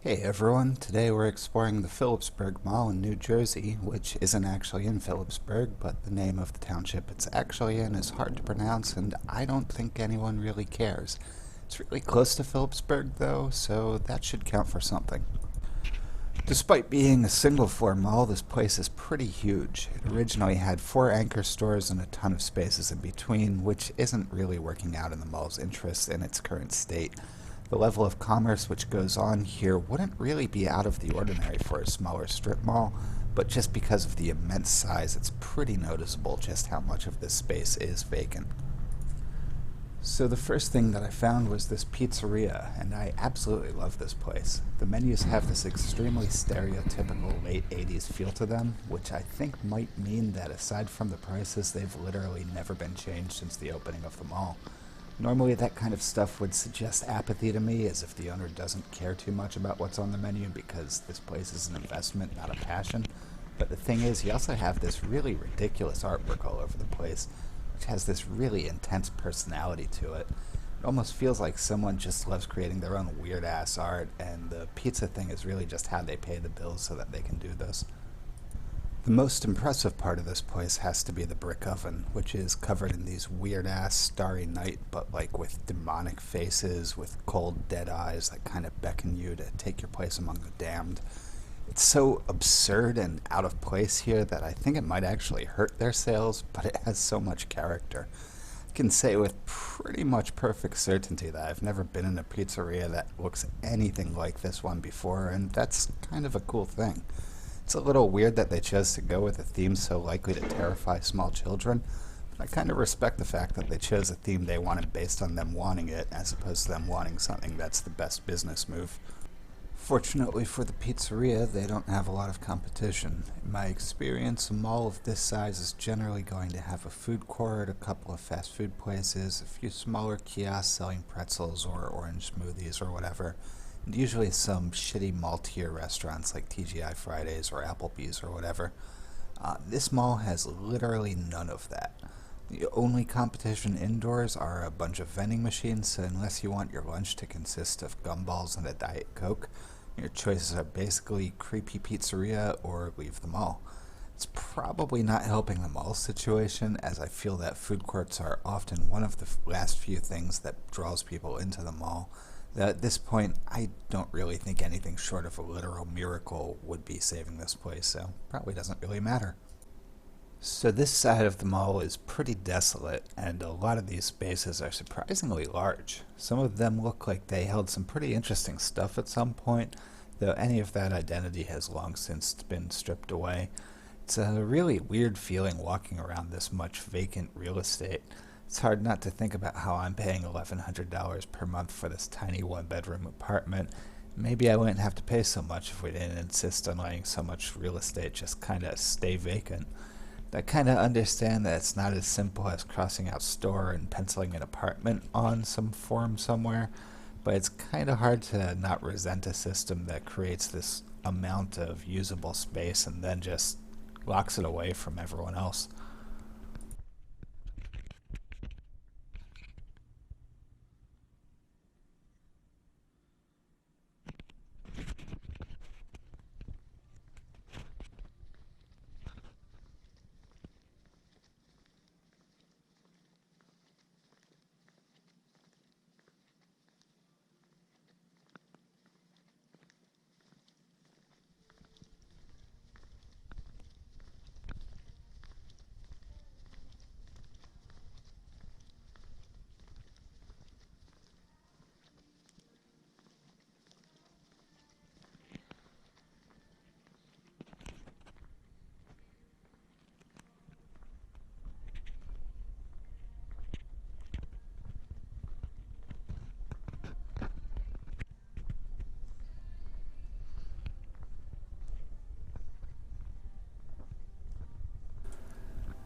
Hey everyone, today we're exploring the Phillipsburg Mall in New Jersey, which isn't actually in Phillipsburg, but the name of the township it's actually in is hard to pronounce and I don't think anyone really cares. It's really close to Phillipsburg though, so that should count for something. Despite being a single floor mall, this place is pretty huge. It originally had 4 anchor stores and a ton of spaces in between, which isn't really working out in the mall's interests in its current state. The level of commerce which goes on here wouldn't really be out of the ordinary for a smaller strip mall, but just because of the immense size, it's pretty noticeable just how much of this space is vacant. So the first thing that I found was this pizzeria, and I absolutely love this place. The menus have this extremely stereotypical late 80s feel to them, which I think might mean that aside from the prices, they've literally never been changed since the opening of the mall. Normally that kind of stuff would suggest apathy to me, as if the owner doesn't care too much about what's on the menu because this place is an investment, not a passion. But the thing is, you also have this really ridiculous artwork all over the place, which has this really intense personality to it. It almost feels like someone just loves creating their own weird-ass art, and the pizza thing is really just how they pay the bills so that they can do this. The most impressive part of this place has to be the brick oven, which is covered in these weird-ass starry night, but like with demonic faces, with cold dead eyes that kind of beckon you to take your place among the damned. It's so absurd and out of place here that I think it might actually hurt their sales, but it has so much character. I can say with pretty much perfect certainty that I've never been in a pizzeria that looks anything like this one before, and that's kind of a cool thing. It's a little weird that they chose to go with a theme so likely to terrify small children, but I kind of respect the fact that they chose a theme they wanted based on them wanting it, as opposed to them wanting something that's the best business move. Fortunately for the pizzeria, they don't have a lot of competition. In my experience, a mall of this size is generally going to have a food court, a couple of fast food places, a few smaller kiosks selling pretzels or orange smoothies or whatever, and usually some shitty mall-tier restaurants like TGI Fridays or Applebee's or whatever. This mall has literally none of that. The only competition indoors are a bunch of vending machines, so unless you want your lunch to consist of gumballs and a Diet Coke, your choices are basically creepy pizzeria or leave the mall. It's probably not helping the mall situation, as I feel that food courts are often one of the last few things that draws people into the mall. Though at this point, I don't really think anything short of a literal miracle would be saving this place, so probably doesn't really matter. So this side of the mall is pretty desolate, and a lot of these spaces are surprisingly large. Some of them look like they held some pretty interesting stuff at some point, though any of that identity has long since been stripped away. It's a really weird feeling walking around this much vacant real estate. It's hard not to think about how I'm paying $1,100 per month for this tiny one-bedroom apartment. Maybe I wouldn't have to pay so much if we didn't insist on letting so much real estate just kinda stay vacant. I kind of understand that it's not as simple as crossing out store and penciling an apartment on some form somewhere, but it's kind of hard to not resent a system that creates this amount of usable space and then just locks it away from everyone else.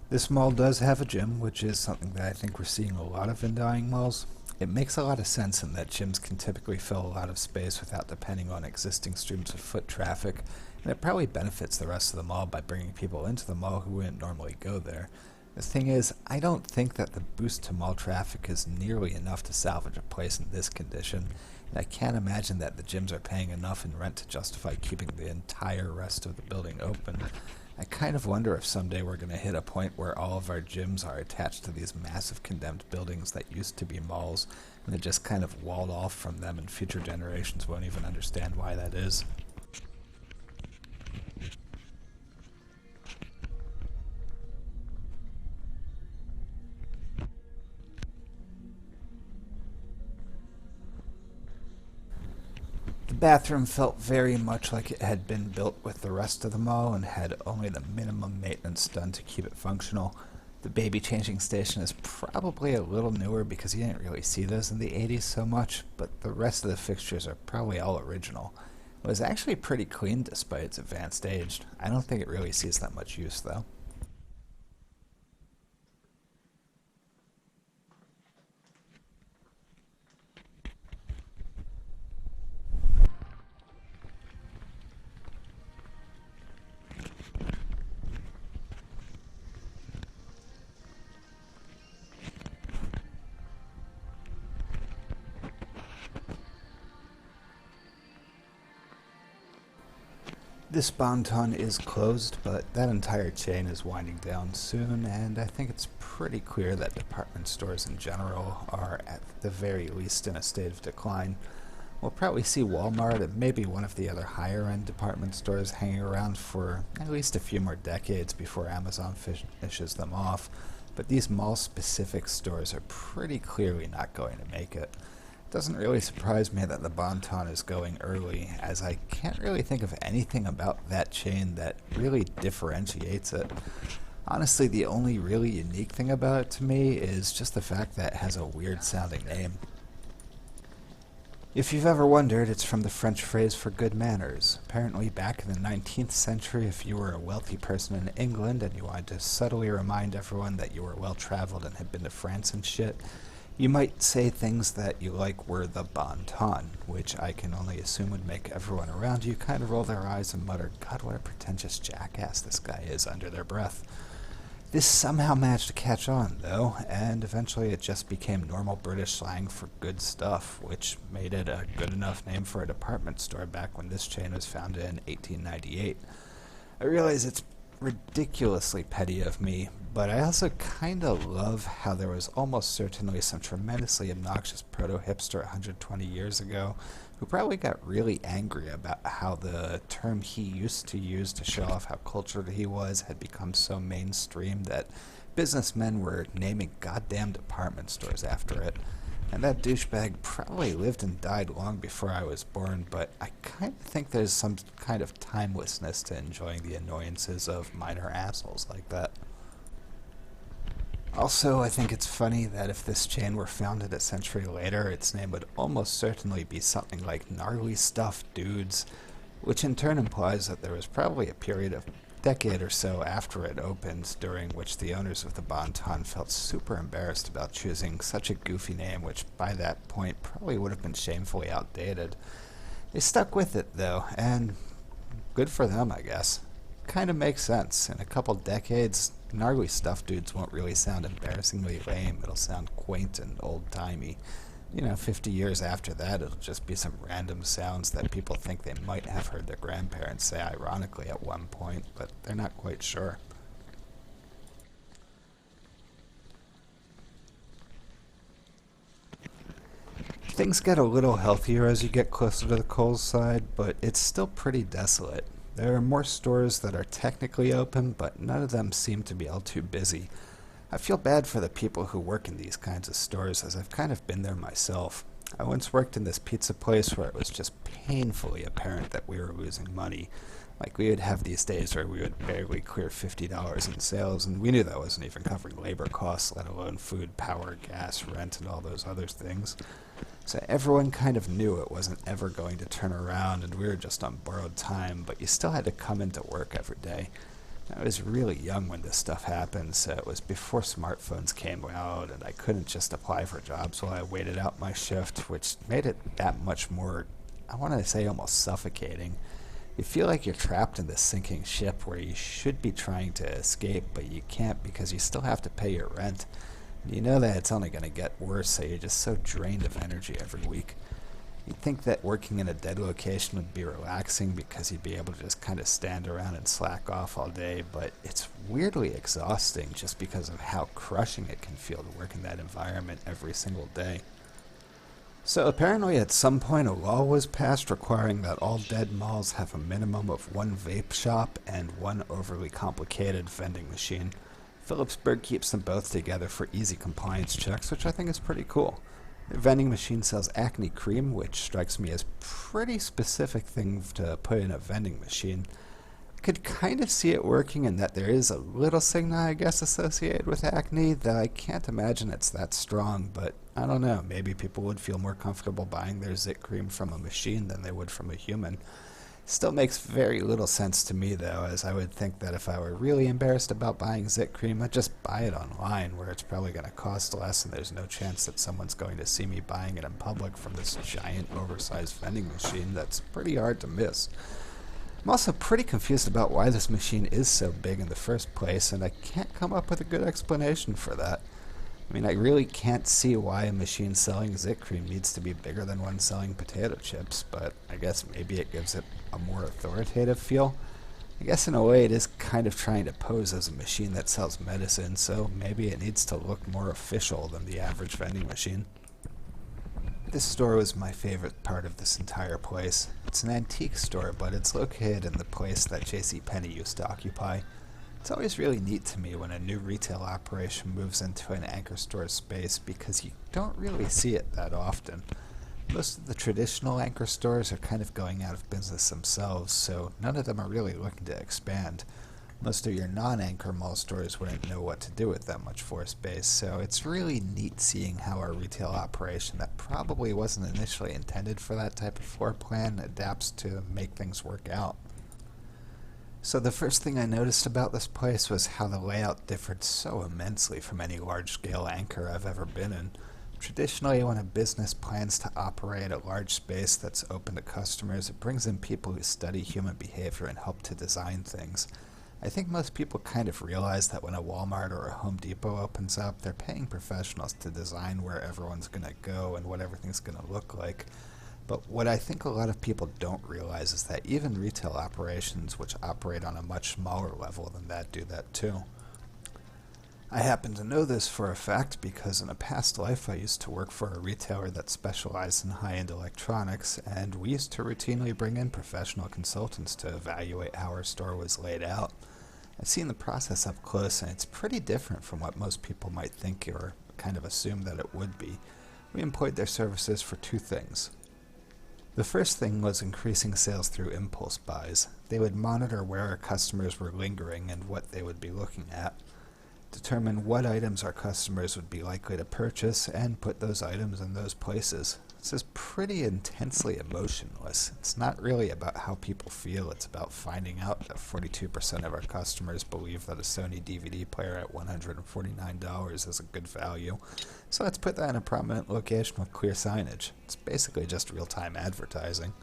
This mall does have a gym, which is something that I think we're seeing a lot of in dying malls. It makes a lot of sense in that gyms can typically fill a lot of space without depending on existing streams of foot traffic, and it probably benefits the rest of the mall by bringing people into the mall who wouldn't normally go there. The thing is, I don't think that the boost to mall traffic is nearly enough to salvage a place in this condition, and I can't imagine that the gyms are paying enough in rent to justify keeping the entire rest of the building open. I kind of wonder if someday we're going to hit a point where all of our gyms are attached to these massive condemned buildings that used to be malls, and they're just kind of walled off from them, and future generations won't even understand why that is. The bathroom felt very much like it had been built with the rest of the mall and had only the minimum maintenance done to keep it functional. The baby changing station is probably a little newer because you didn't really see those in the 80s so much, but the rest of the fixtures are probably all original. It was actually pretty clean despite its advanced age. I don't think it really sees that much use though. This Bonton is closed, but that entire chain is winding down soon, and I think it's pretty clear that department stores in general are, at the very least, in a state of decline. We'll probably see Walmart and maybe one of the other higher end department stores hanging around for at least a few more decades before Amazon finishes them off, but these mall specific stores are pretty clearly not going to make it. Doesn't really surprise me that the Bonton is going early, as I can't really think of anything about that chain that really differentiates it. Honestly, the only really unique thing about it to me is just the fact that it has a weird sounding name. If you've ever wondered, it's from the French phrase for good manners. Apparently, back in the 19th century, if you were a wealthy person in England and you wanted to subtly remind everyone that you were well traveled and had been to France and shit, you might say things that you like were the bon ton, which I can only assume would make everyone around you kind of roll their eyes and mutter, God, what a pretentious jackass this guy is, under their breath. This somehow managed to catch on, though, and eventually it just became normal British slang for good stuff, which made it a good enough name for a department store back when this chain was founded in 1898. I realize it's ridiculously petty of me, but I also kinda love how there was almost certainly some tremendously obnoxious proto-hipster 120 years ago who probably got really angry about how the term he used to use to show off how cultured he was had become so mainstream that businessmen were naming goddamn department stores after it. And that douchebag probably lived and died long before I was born, but I kind of think there's some kind of timelessness to enjoying the annoyances of minor assholes like that. Also, I think it's funny that if this chain were founded a century later, its name would almost certainly be something like Gnarly Stuff Dudes, which in turn implies that there was probably a period of decade or so after it opened during which the owners of the Bon Ton felt super embarrassed about choosing such a goofy name, which by that point probably would have been shamefully outdated. They stuck with it though, and good for them, I guess. Kind of makes sense. In a couple decades, Gnarly Stuff Dudes won't really sound embarrassingly lame, it'll sound quaint and old-timey. 50 years after that, it'll just be some random sounds that people think they might have heard their grandparents say ironically at one point, but they're not quite sure. Things get a little healthier as you get closer to the Coles side, but it's still pretty desolate. There are more stores that are technically open, but none of them seem to be all too busy. I feel bad for the people who work in these kinds of stores, as I've kind of been there myself. I once worked in this pizza place where it was just painfully apparent that we were losing money. Like, we would have these days where we would barely clear $50 in sales, and we knew that wasn't even covering labor costs, let alone food, power, gas, rent, and all those other things. So everyone kind of knew it wasn't ever going to turn around, and we were just on borrowed time, but you still had to come into work every day. I was really young when this stuff happened, so it was before smartphones came out, and I couldn't just apply for jobs while I waited out my shift, which made it that much more, I want to say, almost suffocating. You feel like you're trapped in this sinking ship where you should be trying to escape, but you can't because you still have to pay your rent. You know that it's only going to get worse, so you're just so drained of energy every week. You'd think that working in a dead location would be relaxing because you'd be able to just kind of stand around and slack off all day, but it's weirdly exhausting just because of how crushing it can feel to work in that environment every single day. So apparently at some point a law was passed requiring that all dead malls have a minimum of one vape shop and one overly complicated vending machine. Phillipsburg keeps them both together for easy compliance checks, which I think is pretty cool. The vending machine sells acne cream, which strikes me as pretty specific thing to put in a vending machine. I could kind of see it working in that there is a little stigma, I guess, associated with acne, though I can't imagine it's that strong, but I don't know, maybe people would feel more comfortable buying their zit cream from a machine than they would from a human. Still makes very little sense to me, though, as I would think that if I were really embarrassed about buying zit cream, I'd just buy it online, where it's probably going to cost less and there's no chance that someone's going to see me buying it in public from this giant, oversized vending machine that's pretty hard to miss. I'm also pretty confused about why this machine is so big in the first place, and I can't come up with a good explanation for that. I mean, I really can't see why a machine selling zit cream needs to be bigger than one selling potato chips, but I guess maybe it gives it a more authoritative feel. I guess in a way it is kind of trying to pose as a machine that sells medicine, so maybe it needs to look more official than the average vending machine. This store was my favorite part of this entire place. It's an antique store, but it's located in the place that JCPenney used to occupy. It's always really neat to me when a new retail operation moves into an anchor store space because you don't really see it that often. Most of the traditional anchor stores are kind of going out of business themselves, so none of them are really looking to expand. Most of your non-anchor mall stores wouldn't know what to do with that much floor space, so it's really neat seeing how our retail operation that probably wasn't initially intended for that type of floor plan adapts to make things work out. So the first thing I noticed about this place was how the layout differed so immensely from any large-scale anchor I've ever been in. Traditionally, when a business plans to operate a large space that's open to customers, it brings in people who study human behavior and help to design things. I think most people kind of realize that when a Walmart or a Home Depot opens up, they're paying professionals to design where everyone's going to go and what everything's going to look like. But what I think a lot of people don't realize is that even retail operations, which operate on a much smaller level than that, do that too. I happen to know this for a fact because in a past life I used to work for a retailer that specialized in high-end electronics, and we used to routinely bring in professional consultants to evaluate how our store was laid out. I've seen the process up close, and it's pretty different from what most people might think or kind of assume that it would be. We employed their services for two things. The first thing was increasing sales through impulse buys. They would monitor where our customers were lingering and what they would be looking at, determine what items our customers would be likely to purchase, and put those items in those places. This is pretty intensely emotionless. It's not really about how people feel, it's about finding out that 42% of our customers believe that a Sony DVD player at $149 is a good value. So let's put that in a prominent location with clear signage. It's basically just real-time advertising.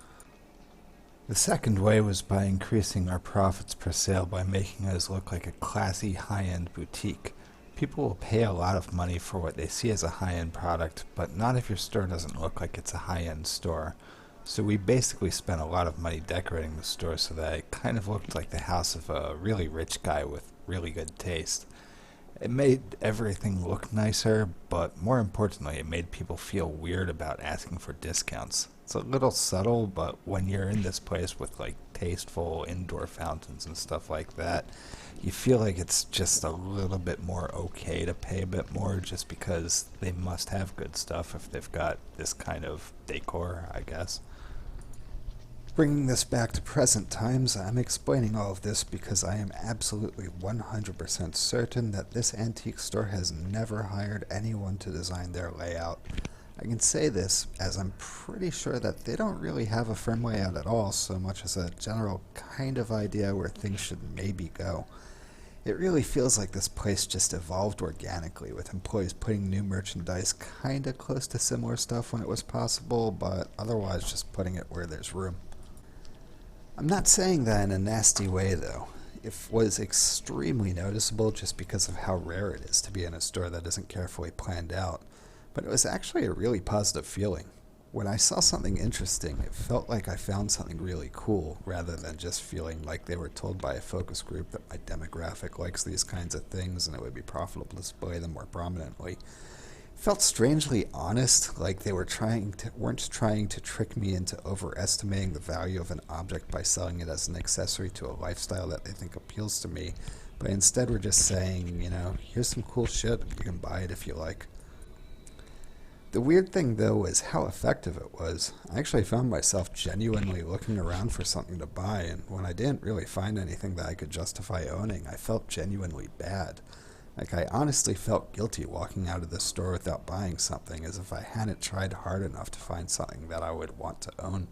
The second way was by increasing our profits per sale by making us look like a classy, high-end boutique. People will pay a lot of money for what they see as a high-end product, but not if your store doesn't look like it's a high-end store. So we basically spent a lot of money decorating the store so that it kind of looked like the house of a really rich guy with really good taste. It made everything look nicer, but more importantly, it made people feel weird about asking for discounts. It's a little subtle, but when you're in this place with like tasteful indoor fountains and stuff like that, you feel like it's just a little bit more okay to pay a bit more just because they must have good stuff if they've got this kind of decor, I guess. Bringing this back to present times, I'm explaining all of this because I am absolutely 100% certain that this antique store has never hired anyone to design their layout. I can say this as I'm pretty sure that they don't really have a firm layout at all, so much as a general kind of idea where things should maybe go. It really feels like this place just evolved organically, with employees putting new merchandise kinda close to similar stuff when it was possible, but otherwise just putting it where there's room. I'm not saying that in a nasty way, though. It was extremely noticeable just because of how rare it is to be in a store that isn't carefully planned out, but it was actually a really positive feeling. When I saw something interesting, it felt like I found something really cool rather than just feeling like they were told by a focus group that my demographic likes these kinds of things and it would be profitable to display them more prominently. It felt strangely honest, like they weren't trying to trick me into overestimating the value of an object by selling it as an accessory to a lifestyle that they think appeals to me, but instead were just saying, here's some cool shit, you can buy it if you like. The weird thing, though, was how effective it was. I actually found myself genuinely looking around for something to buy, and when I didn't really find anything that I could justify owning, I felt genuinely bad. Like, I honestly felt guilty walking out of the store without buying something, as if I hadn't tried hard enough to find something that I would want to own.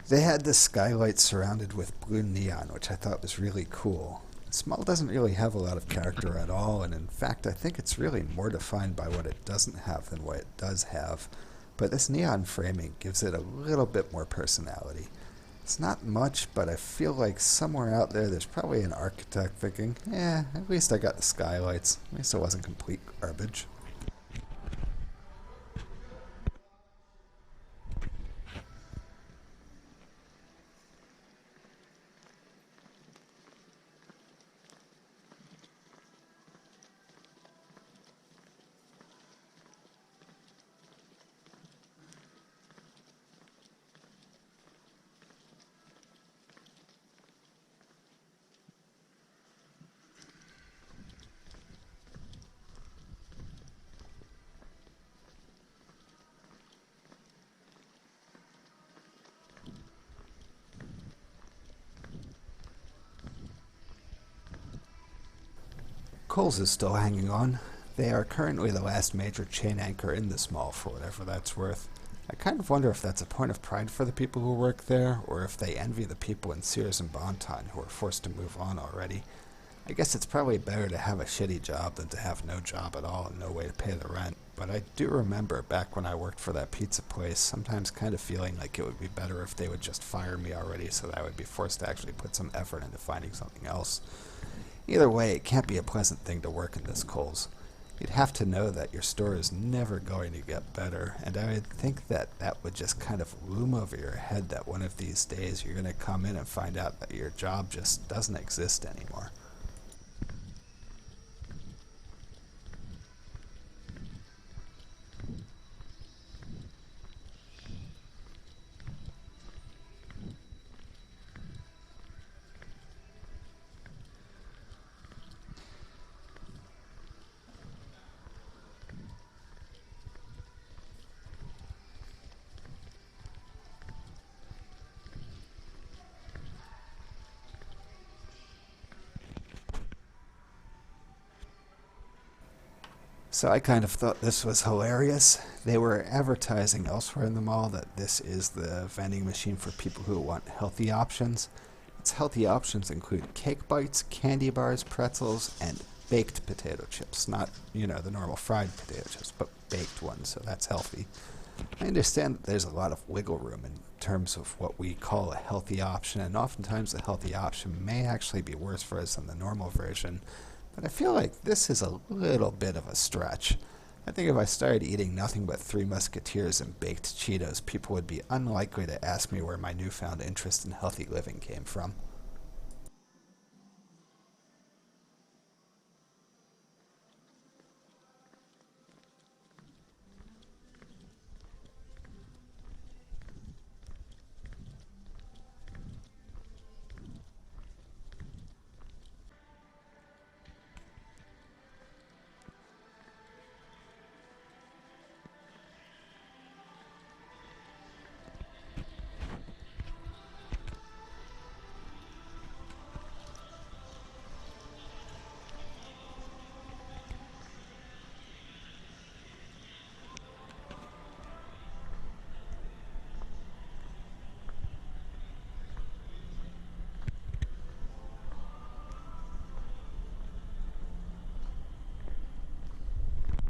They had this skylight surrounded with blue neon, which I thought was really cool. This mall doesn't really have a lot of character at all, and in fact, I think it's really more defined by what it doesn't have than what it does have. But this neon framing gives it a little bit more personality. It's not much, but I feel like somewhere out there's probably an architect thinking, at least I got the skylights. At least it wasn't complete garbage. Kohl's is still hanging on. They are currently the last major chain anchor in this mall, for whatever that's worth. I kind of wonder if that's a point of pride for the people who work there, or if they envy the people in Sears and Bon-Ton who are forced to move on already. I guess it's probably better to have a shitty job than to have no job at all and no way to pay the rent. But I do remember back when I worked for that pizza place, sometimes kind of feeling like it would be better if they would just fire me already so that I would be forced to actually put some effort into finding something else. Either way, it can't be a pleasant thing to work in this Kohl's. You'd have to know that your store is never going to get better, and I would think that that would just kind of loom over your head that one of these days you're going to come in and find out that your job just doesn't exist anymore. So I kind of thought this was hilarious. They were advertising elsewhere in the mall that this is the vending machine for people who want healthy options. Its healthy options include cake bites, candy bars, pretzels, and baked potato chips. Not, the normal fried potato chips, but baked ones, so that's healthy. I understand that there's a lot of wiggle room in terms of what we call a healthy option, and oftentimes the healthy option may actually be worse for us than the normal version. but I feel like this is a little bit of a stretch. I think if I started eating nothing but Three Musketeers and baked Cheetos, people would be unlikely to ask me where my newfound interest in healthy living came from.